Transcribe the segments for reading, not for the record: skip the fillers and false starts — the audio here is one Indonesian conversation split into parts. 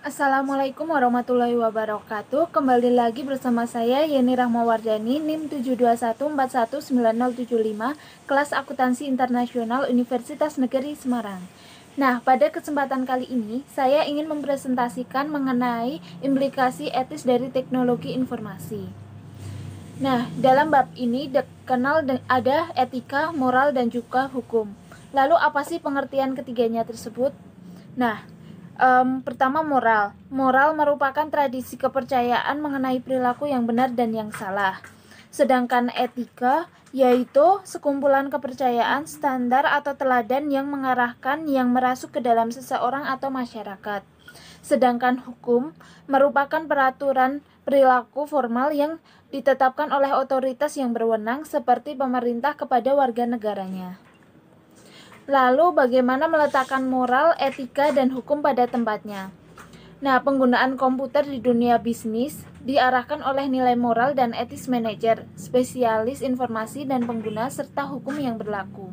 Assalamualaikum warahmatullahi wabarakatuh. Kembali lagi bersama saya Yeni Rahmawardani, NIM 721419075, kelas Akuntansi Internasional Universitas Negeri Semarang. Nah, pada kesempatan kali ini saya ingin mempresentasikan mengenai implikasi etis dari teknologi informasi. Nah, dalam bab ini dikenal ada etika, moral, dan juga hukum. Lalu apa sih pengertian ketiganya tersebut? Nah, pertama moral. Moral merupakan tradisi kepercayaan mengenai perilaku yang benar dan yang salah. Sedangkan etika yaitu sekumpulan kepercayaan, standar atau teladan yang mengarahkan yang merasuk ke dalam seseorang atau masyarakat. Sedangkan hukum merupakan peraturan perilaku formal yang ditetapkan oleh otoritas yang berwenang seperti pemerintah kepada warga negaranya. Lalu bagaimana meletakkan moral, etika, dan hukum pada tempatnya? Nah, penggunaan komputer di dunia bisnis diarahkan oleh nilai moral dan etis manajer, spesialis informasi dan pengguna, serta hukum yang berlaku.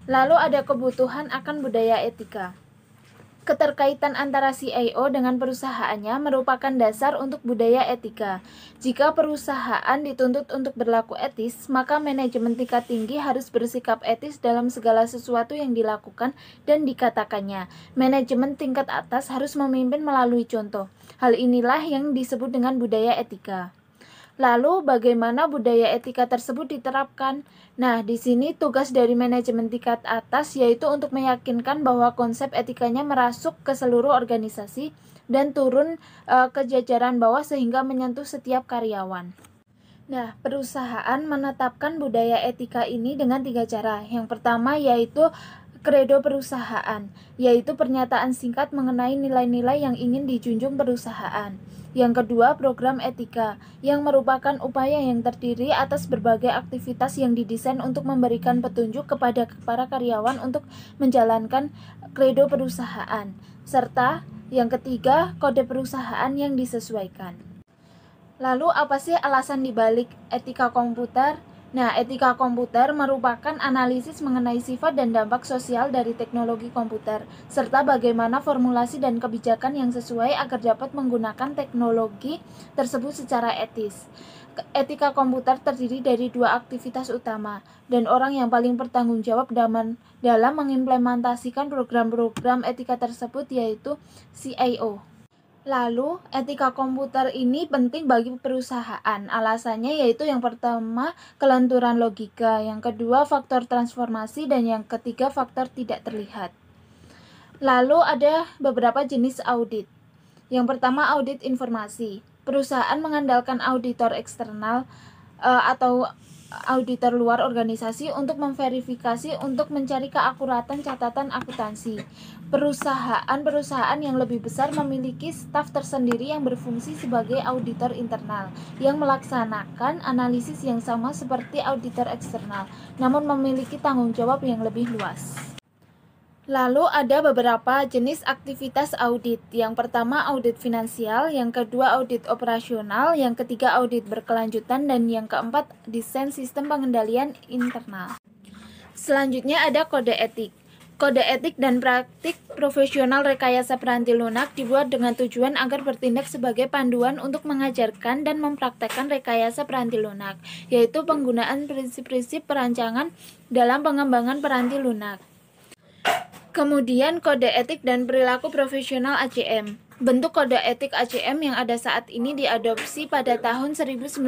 Lalu ada kebutuhan akan budaya etika. Keterkaitan antara CIO dengan perusahaannya merupakan dasar untuk budaya etika. Jika perusahaan dituntut untuk berlaku etis, maka manajemen tingkat tinggi harus bersikap etis dalam segala sesuatu yang dilakukan dan dikatakannya. Manajemen tingkat atas harus memimpin melalui contoh. Hal inilah yang disebut dengan budaya etika. Lalu bagaimana budaya etika tersebut diterapkan? Nah, di sini tugas dari manajemen tingkat atas yaitu untuk meyakinkan bahwa konsep etikanya merasuk ke seluruh organisasi dan turun ke jajaran bawah sehingga menyentuh setiap karyawan. Nah, perusahaan menetapkan budaya etika ini dengan 3 cara. Yang pertama yaitu kredo perusahaan, yaitu pernyataan singkat mengenai nilai-nilai yang ingin dijunjung perusahaan. Yang kedua, program etika, yang merupakan upaya yang terdiri atas berbagai aktivitas yang didesain untuk memberikan petunjuk kepada para karyawan untuk menjalankan kredo perusahaan. Serta yang ketiga, kode perusahaan yang disesuaikan. Lalu apa sih alasan dibalik etika komputer? Nah, etika komputer merupakan analisis mengenai sifat dan dampak sosial dari teknologi komputer, serta bagaimana formulasi dan kebijakan yang sesuai agar dapat menggunakan teknologi tersebut secara etis. Etika komputer terdiri dari 2 aktivitas utama, dan orang yang paling bertanggung jawab dalam mengimplementasikan program-program etika tersebut yaitu CIO. Lalu, etika komputer ini penting bagi perusahaan. Alasannya yaitu yang pertama, kelenturan logika, yang kedua, faktor transformasi, dan yang ketiga, faktor tidak terlihat. Lalu ada beberapa jenis audit. Yang pertama, audit informasi. Perusahaan mengandalkan auditor eksternal atau auditor luar organisasi untuk memverifikasi untuk mencari keakuratan catatan akuntansi. Perusahaan-perusahaan yang lebih besar memiliki staf tersendiri yang berfungsi sebagai auditor internal yang melaksanakan analisis yang sama seperti auditor eksternal, namun memiliki tanggung jawab yang lebih luas. Lalu ada beberapa jenis aktivitas audit. Yang pertama audit finansial, yang kedua audit operasional, yang ketiga audit berkelanjutan, dan yang keempat desain sistem pengendalian internal. Selanjutnya ada kode etik. Kode etik dan praktik profesional rekayasa peranti lunak dibuat dengan tujuan agar bertindak sebagai panduan untuk mengajarkan dan mempraktekkan rekayasa peranti lunak, yaitu penggunaan prinsip-prinsip perancangan dalam pengembangan peranti lunak. Kemudian kode etik dan perilaku profesional ACM. Bentuk kode etik ACM yang ada saat ini diadopsi pada tahun 1992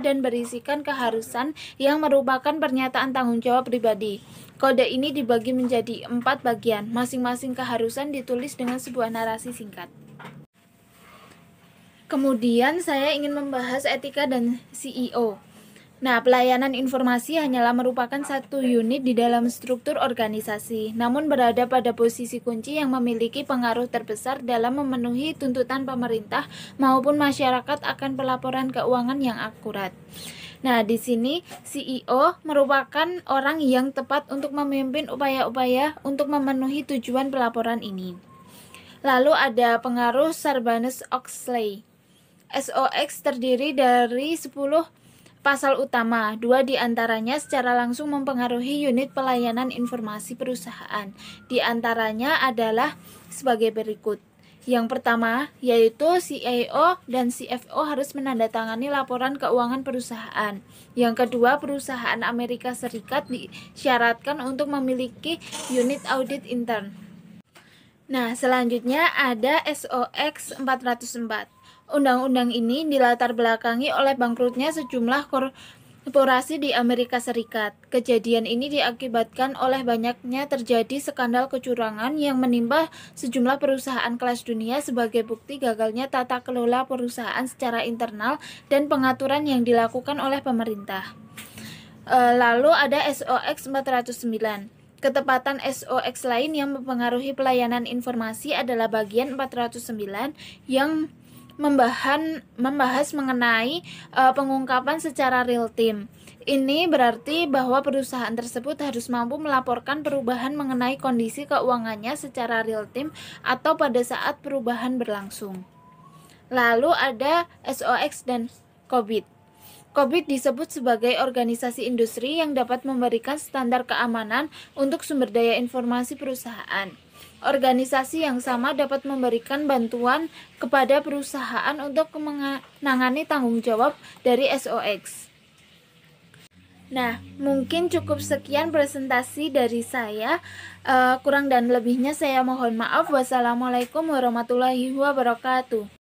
dan berisikan keharusan yang merupakan pernyataan tanggung jawab pribadi. Kode ini dibagi menjadi 4 bagian, masing-masing keharusan ditulis dengan sebuah narasi singkat. Kemudian saya ingin membahas etika dan CEO. Nah, pelayanan informasi hanyalah merupakan satu unit di dalam struktur organisasi, namun berada pada posisi kunci yang memiliki pengaruh terbesar dalam memenuhi tuntutan pemerintah maupun masyarakat akan pelaporan keuangan yang akurat. Nah, di sini CEO merupakan orang yang tepat untuk memimpin upaya-upaya untuk memenuhi tujuan pelaporan ini. Lalu ada pengaruh Sarbanes-Oxley. SOX terdiri dari 10 pasal utama, 2 diantaranya secara langsung mempengaruhi unit pelayanan informasi perusahaan. Di antaranya adalah sebagai berikut. Yang pertama, yaitu CIO dan CFO harus menandatangani laporan keuangan perusahaan. Yang kedua, perusahaan Amerika Serikat disyaratkan untuk memiliki unit audit intern. Nah, selanjutnya ada SOX 404. Undang-undang ini dilatar belakangi oleh bangkrutnya sejumlah korporasi di Amerika Serikat. Kejadian ini diakibatkan oleh banyaknya terjadi skandal kecurangan yang menimpa sejumlah perusahaan kelas dunia sebagai bukti gagalnya tata kelola perusahaan secara internal dan pengaturan yang dilakukan oleh pemerintah. Lalu ada SOX 409. Ketepatan SOX lain yang mempengaruhi pelayanan informasi adalah bagian 409 yang membahas mengenai pengungkapan secara real time. Ini berarti bahwa perusahaan tersebut harus mampu melaporkan perubahan mengenai kondisi keuangannya secara real time atau pada saat perubahan berlangsung. Lalu ada SOX dan COBIT. COBIT disebut sebagai organisasi industri yang dapat memberikan standar keamanan untuk sumber daya informasi perusahaan. Organisasi yang sama dapat memberikan bantuan kepada perusahaan untuk menangani tanggung jawab dari SOX. Nah, mungkin cukup sekian presentasi dari saya. Kurang dan lebihnya saya mohon maaf. Wassalamualaikum warahmatullahi wabarakatuh.